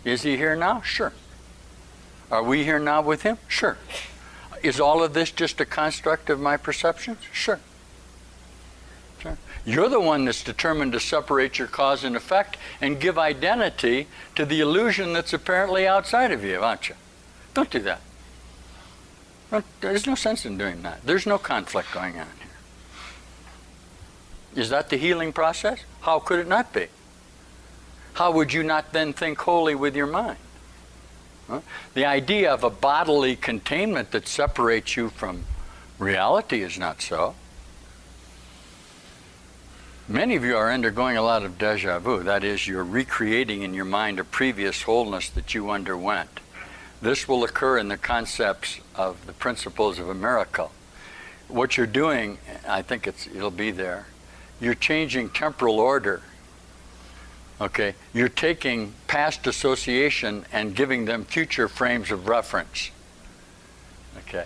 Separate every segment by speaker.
Speaker 1: Is he here now? Sure. Are we here now with him? Sure. Is all of this just a construct of my perceptions? Sure. Sure. You're the one that's determined to separate your cause and effect and give identity to the illusion that's apparently outside of you, aren't you? Don't do that. There's no sense in doing that. There's no conflict going on here. Is that the healing process? How could it not be? How would you not then think wholly with your mind? Huh? The idea of a bodily containment that separates you from reality is not so. Many of you are undergoing a lot of déjà vu. That is, you're recreating in your mind a previous wholeness that you underwent. This will occur in the concepts of the principles of a miracle. What you're doing, I think it'll be there, you're changing temporal order. Okay, you're taking past association and giving them future frames of reference. Okay,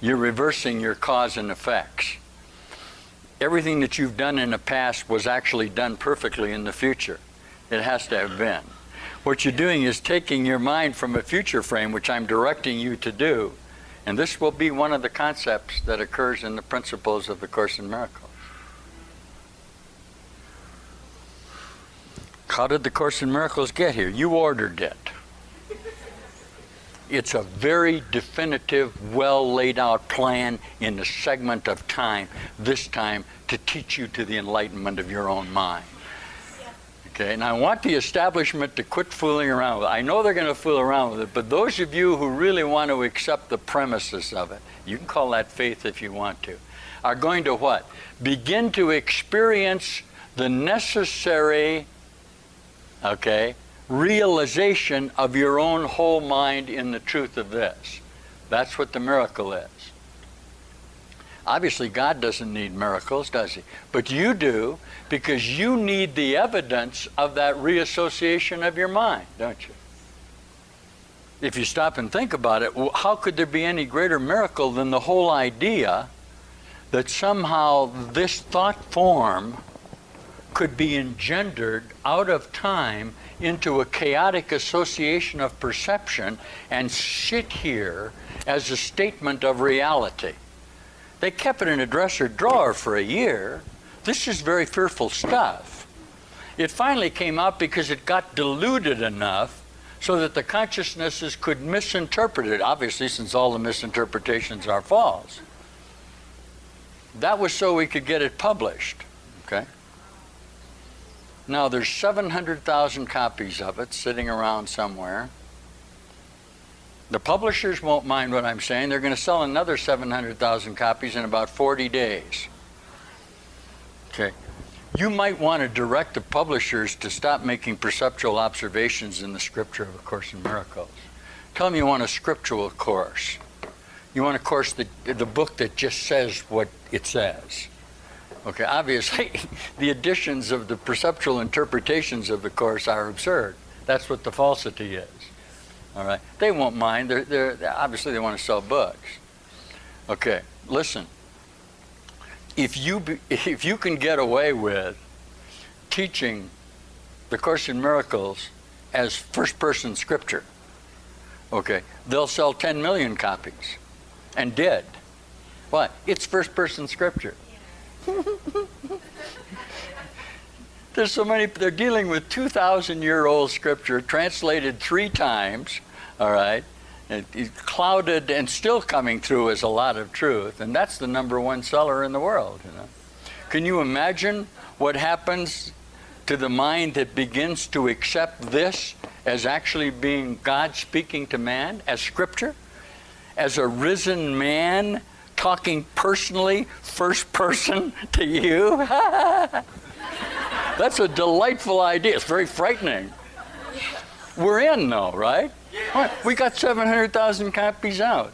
Speaker 1: you're reversing your cause and effects. Everything that you've done in the past was actually done perfectly in the future. It has to have been. What you're doing is taking your mind from a future frame, which I'm directing you to do, and this will be one of the concepts that occurs in the principles of the Course in Miracles. How did the Course in Miracles get here? You ordered it. It's a very definitive, well laid out plan in a segment of time, this time to teach you to the enlightenment of your own mind. Okay, and I want the establishment to quit fooling around with it. I know they're going to fool around with it, but those of you who really want to accept the premises of it, you can call that faith if you want to, are going to what? Begin to experience the necessary, okay, realization of your own whole mind in the truth of this. That's what the miracle is. Obviously, God doesn't need miracles, does he? But you do, because you need the evidence of that reassociation of your mind, don't you? If you stop and think about it, how could there be any greater miracle than the whole idea that somehow this thought form could be engendered out of time into a chaotic association of perception and sit here as a statement of reality? They kept it in a dresser drawer for a year. This is very fearful stuff. It finally came out because it got diluted enough so that the consciousnesses could misinterpret it, obviously, since all the misinterpretations are false. That was so we could get it published, okay? Now, there's 700,000 copies of it sitting around somewhere. The publishers won't mind what I'm saying. They're going to sell another 700,000 copies in about 40 days. Okay. You might want to direct the publishers to stop making perceptual observations in the scripture of A Course in Miracles. Tell them you want a scriptural course. You want a course, the book that just says what it says. Okay, obviously, the additions of the perceptual interpretations of the Course are absurd. That's what the falsity is. All right, they won't mind. They're obviously they want to sell books. Okay, listen. If you can get away with teaching the Course in Miracles as first-person scripture, okay, they'll sell 10 million copies, and did. Why? It's first-person scripture. There's so many, they're dealing with 2,000-year-old scripture translated 3 times, all right, it's clouded and still coming through as a lot of truth, and that's the #1 seller in the world, you know. Can you imagine what happens to the mind that begins to accept this as actually being God speaking to man, as scripture, as a risen man talking personally, first person to you? That's a delightful idea. It's very frightening. We're in, though, right? We got 700,000 copies out.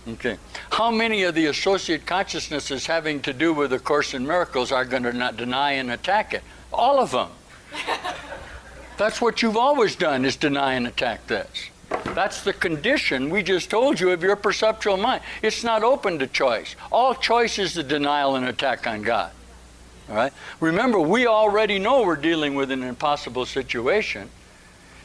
Speaker 1: Okay. How many of the associate consciousnesses having to do with the Course in Miracles are going to not deny and attack it? All of them. That's what you've always done, is deny and attack this. That's the condition we just told you of your perceptual mind. It's not open to choice. All choice is the denial and attack on God. All right? Remember, we already know we're dealing with an impossible situation.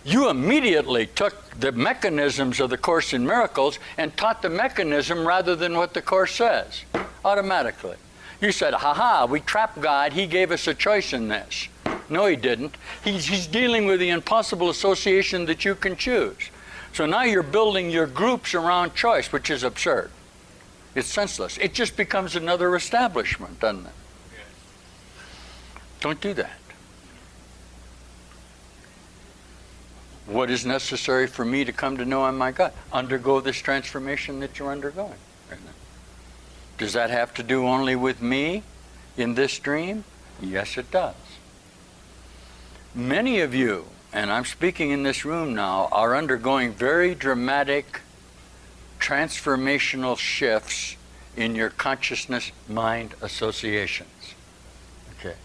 Speaker 1: You immediately took the mechanisms of the Course in Miracles and taught the mechanism rather than what the Course says, automatically. You said, ha-ha, we trapped God, He gave us a choice in this. No, He didn't. He's dealing with the impossible association that you can choose. So now you're building your groups around choice, which is absurd. It's senseless. It just becomes another establishment, doesn't it? Don't do that. What is necessary for me to come to know I'm my God? Undergo this transformation that you're undergoing. Does that have to do only with me in this dream? Yes, it does. Many of you, and I'm speaking in this room now, are undergoing very dramatic transformational shifts in your consciousness-mind associations. Okay.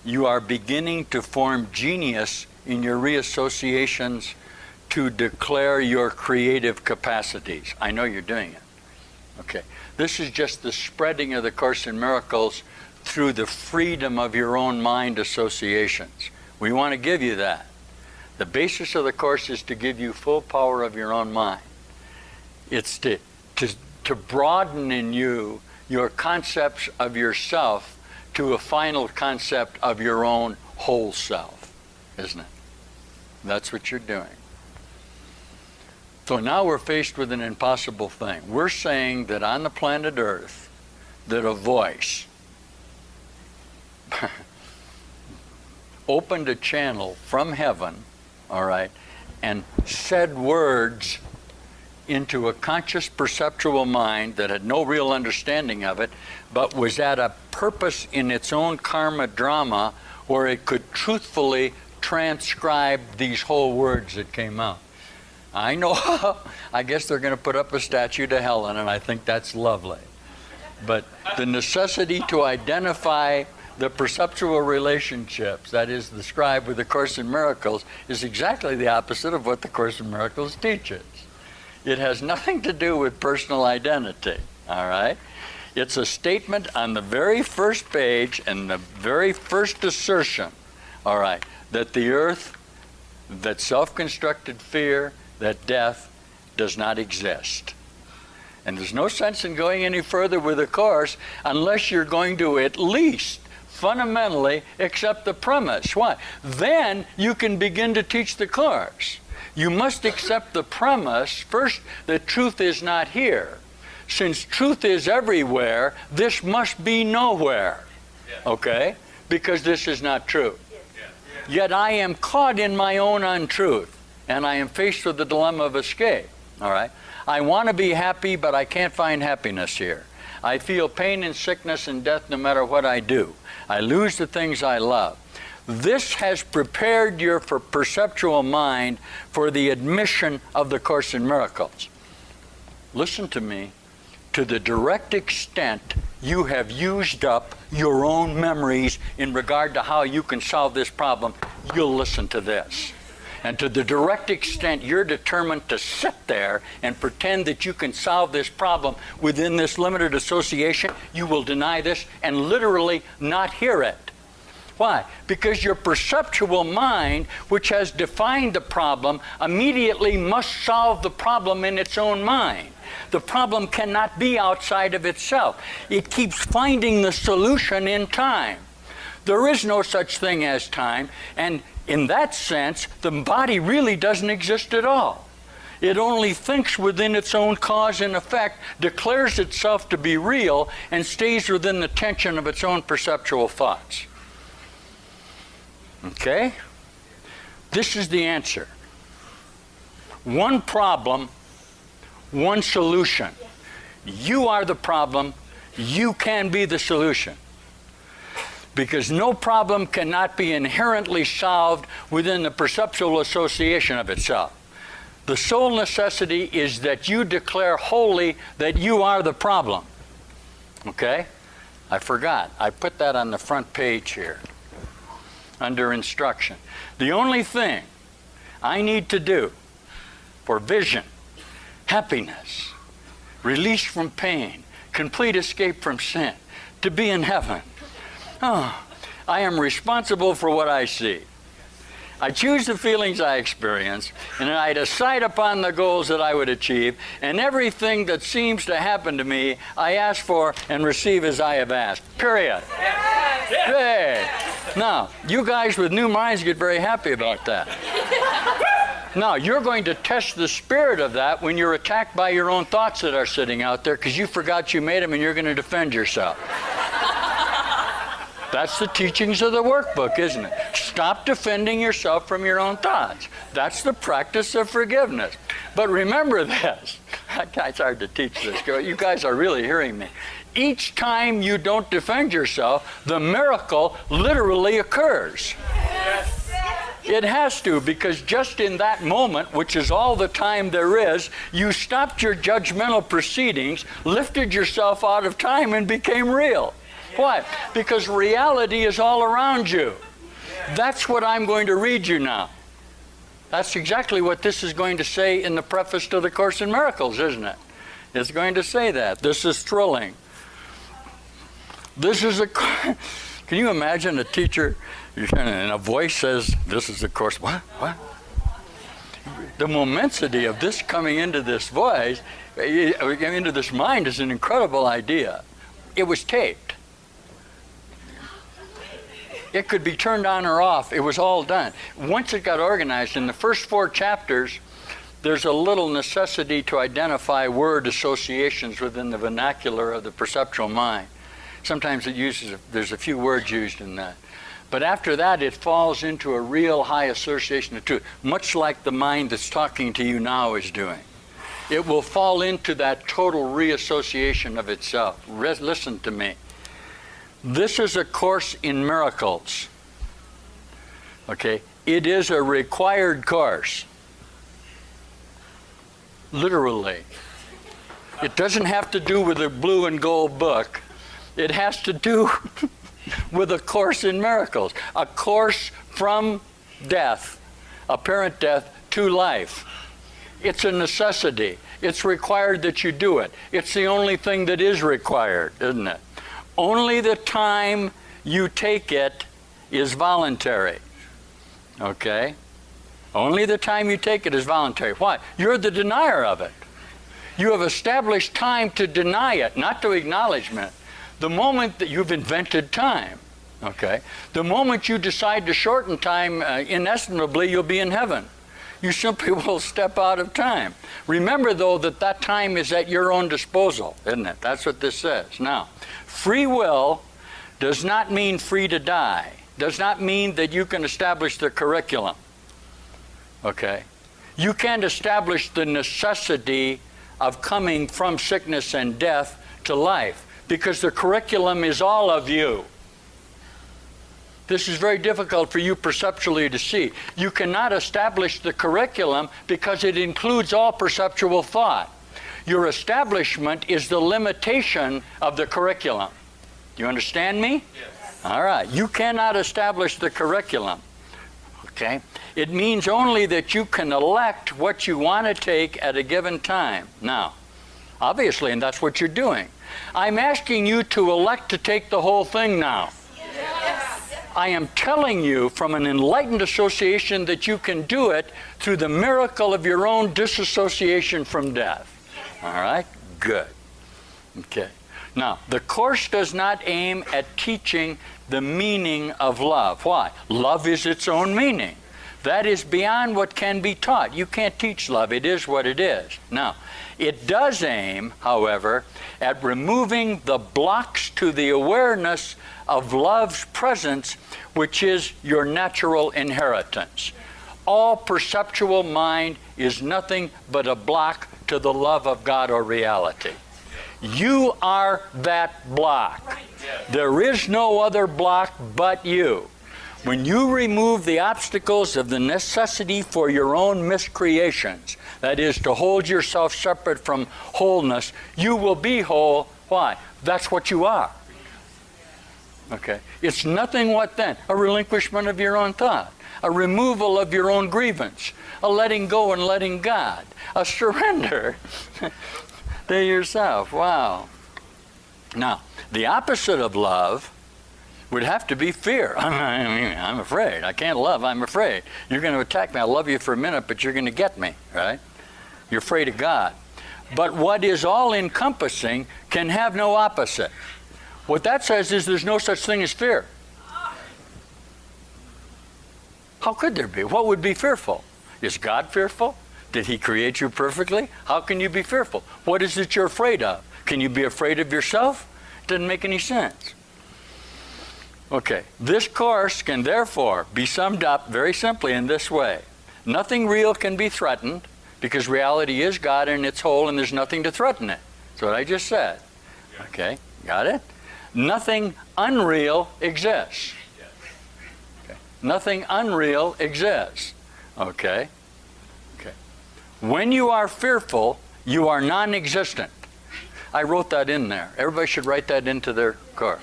Speaker 1: You are beginning to form genius in your reassociations to declare your creative capacities. I know you're doing it. Okay. This is just the spreading of the Course in Miracles through the freedom of your own mind associations. We want to give you that. The basis of the Course is to give you full power of your own mind. It's to broaden in you your concepts of yourself to a final concept of your own whole self, isn't it? That's what you're doing. So now we're faced with an impossible thing. We're saying that on the planet Earth, that a voice opened a channel from heaven, all right, and said words into a conscious perceptual mind that had no real understanding of it, but was at a purpose in its own karma drama where it could truthfully transcribe these whole words that came out. I know, I guess they're going to put up a statue to Helen, and I think that's lovely. But the necessity to identify the perceptual relationships, that is described with the Course in Miracles, is exactly the opposite of what the Course in Miracles teaches. It has nothing to do with personal identity, all right? It's a statement on the very first page and the very first assertion, all right, that the earth, that self-constructed fear, that death does not exist. And there's no sense in going any further with the Course unless you're going to at least fundamentally accept the premise. Why? Then you can begin to teach the Course. You must accept the premise, first, that truth is not here. Since truth is everywhere, this must be nowhere. Okay? Because this is not true. Yet I am caught in my own untruth, and I am faced with the dilemma of escape. All right? I want to be happy, but I can't find happiness here. I feel pain and sickness and death no matter what I do. I lose the things I love. This has prepared your perceptual mind for the admission of the Course in Miracles. Listen to me. To the direct extent you have used up your own memories in regard to how you can solve this problem, you'll listen to this. And to the direct extent you're determined to sit there and pretend that you can solve this problem within this limited association, you will deny this and literally not hear it. Why? Because your perceptual mind, which has defined the problem, immediately must solve the problem in its own mind. The problem cannot be outside of itself. It keeps finding the solution in time. There is no such thing as time, and in that sense, the body really doesn't exist at all. It only thinks within its own cause and effect, declares itself to be real, and stays within the tension of its own perceptual thoughts. Okay? This is the answer. One problem, one solution. You are the problem. You can be the solution. Because no problem cannot be inherently solved within the perceptual association of itself. The sole necessity is that you declare wholly that you are the problem. Okay? I forgot. I put that on the front page here under instruction. The only thing I need to do for vision, happiness, release from pain, complete escape from sin, to be in heaven. Oh, I am responsible for what I see. I choose the feelings I experience, and I decide upon the goals that I would achieve, and everything that seems to happen to me, I ask for and receive as I have asked. Period. Hey. Now, you guys with new minds get very happy about that. Now, you're going to test the spirit of that when you're attacked by your own thoughts that are sitting out there because you forgot you made them and you're going to defend yourself. That's the teachings of the workbook, isn't it? Stop defending yourself from your own thoughts. That's the practice of forgiveness. But remember this. It's hard to teach this. You guys are really hearing me. Each time you don't defend yourself, the miracle literally occurs. Yes. It has to, because just in that moment, which is all the time there is, you stopped your judgmental proceedings, lifted yourself out of time, and became real. Why? Because reality is all around you. That's what I'm going to read you now. That's exactly what this is going to say in the preface to the Course in Miracles, isn't it? It's going to say that. This is thrilling. This is a... Can you imagine a teacher and a voice says, this is the Course... What? The momentum of this coming into this voice, into this mind, is an incredible idea. It was taped. It could be turned on or off. It was all done. Once it got organized, in the first 4 chapters, there's a little necessity to identify word associations within the vernacular of the perceptual mind. Sometimes there's a few words used in that. But after that, it falls into a real high association of truth, much like the mind that's talking to you now is doing. It will fall into that total reassociation of itself. Listen to me. This is a Course in Miracles. Okay? It is a required course. Literally. It doesn't have to do with a blue and gold book. It has to do with a Course in Miracles. A course from death, apparent death, to life. It's a necessity. It's required that you do it. It's the only thing that is required, isn't it? Only the time you take it is voluntary. Okay? Only the time you take it is voluntary. Why? You're the denier of it. You have established time to deny it, not to acknowledgement. The moment that you've invented time, okay? The moment you decide to shorten time, inestimably, you'll be in heaven. You simply will step out of time. Remember, though, that time is at your own disposal, isn't it? That's what this says. Now, free will does not mean free to die. Does not mean that you can establish the curriculum. Okay? You can't establish the necessity of coming from sickness and death to life, because the curriculum is all of you. This is very difficult for you perceptually to see. You cannot establish the curriculum because it includes all perceptual thought. Your establishment is the limitation of the curriculum. Do you understand me? Yes. All right. You cannot establish the curriculum. Okay? It means only that you can elect what you want to take at a given time. Now, obviously, and that's what you're doing. I'm asking you to elect to take the whole thing now. Yes. I am telling you from an enlightened association that you can do it through the miracle of your own disassociation from death. All right? Good. Okay. Now, the Course does not aim at teaching the meaning of love. Why? Love is its own meaning. That is beyond what can be taught. You can't teach love. It is what it is. Now, it does aim, however, at removing the blocks to the awareness of love's presence, which is your natural inheritance. All perceptual mind is nothing but a block to the love of God or reality. You are that block. There is no other block but you. When you remove the obstacles of the necessity for your own miscreations, that is, to hold yourself separate from wholeness, you will be whole. Why? That's what you are. Okay? It's nothing what then? A relinquishment of your own thought, a removal of your own grievance, a letting go and letting God, a surrender to yourself. Wow. Now, the opposite of love, would have to be fear. I'm afraid. I can't love. I'm afraid. You're going to attack me. I'll love you for a minute, but you're going to get me, right? You're afraid of God. But what is all-encompassing can have no opposite. What that says is there's no such thing as fear. How could there be? What would be fearful? Is God fearful? Did he create you perfectly? How can you be fearful? What is it you're afraid of? Can you be afraid of yourself? Doesn't make any sense. Okay, this course can therefore be summed up very simply in this way. Nothing real can be threatened because reality is God in its whole and there's nothing to threaten it. That's what I just said. Okay, got it? Nothing unreal exists. Okay. Nothing unreal exists. Okay? Okay. When you are fearful, you are non-existent. I wrote that in there. Everybody should write that into their course.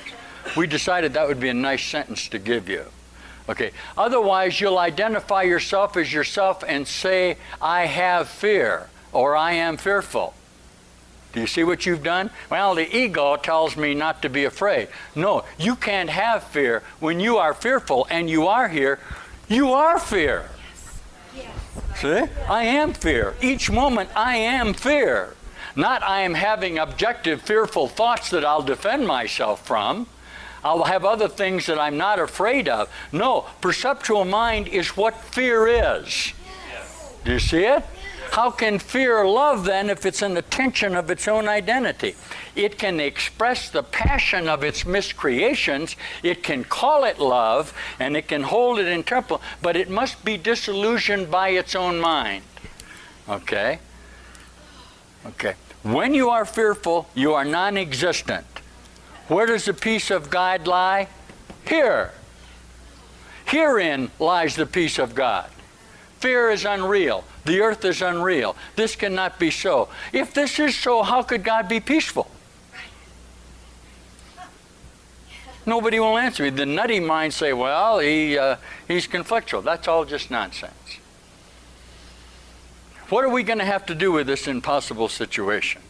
Speaker 1: We decided that would be a nice sentence to give you. Okay. Otherwise, you'll identify yourself as yourself and say, I have fear, or I am fearful. Do you see what you've done? Well, the ego tells me not to be afraid. No, you can't have fear. When you are fearful and you are here, you are fear. Yes. See? I am fear. Each moment I am fear. Not I am having objective fearful thoughts that I'll defend myself from. I'll have other things that I'm not afraid of. No, perceptual mind is what fear is. Yes. Do you see it? How can fear love then if it's an attention of its own identity? It can express the passion of its miscreations, it can call it love, and it can hold it in temple, but it must be disillusioned by its own mind. Okay? Okay. When you are fearful, you are non-existent. Where does the peace of God lie? Here. Herein lies the peace of God. Fear is unreal. The earth is unreal. This cannot be so. If this is so, how could God be peaceful? Nobody will answer me. The nutty minds say, well, he's conflictual. That's all just nonsense. What are we going to have to do with this impossible situation?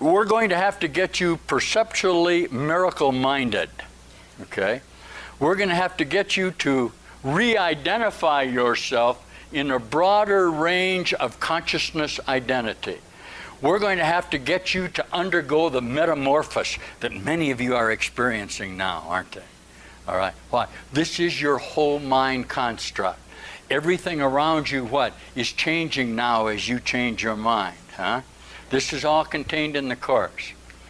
Speaker 1: We're going to have to get you perceptually miracle-minded. Okay? We're going to have to get you to re-identify yourself in a broader range of consciousness identity. We're going to have to get you to undergo the metamorphosis that many of you are experiencing now, aren't they? All right. Why? This is your whole mind construct. Everything around you, what, is changing now as you change your mind, huh? This is all contained in the course.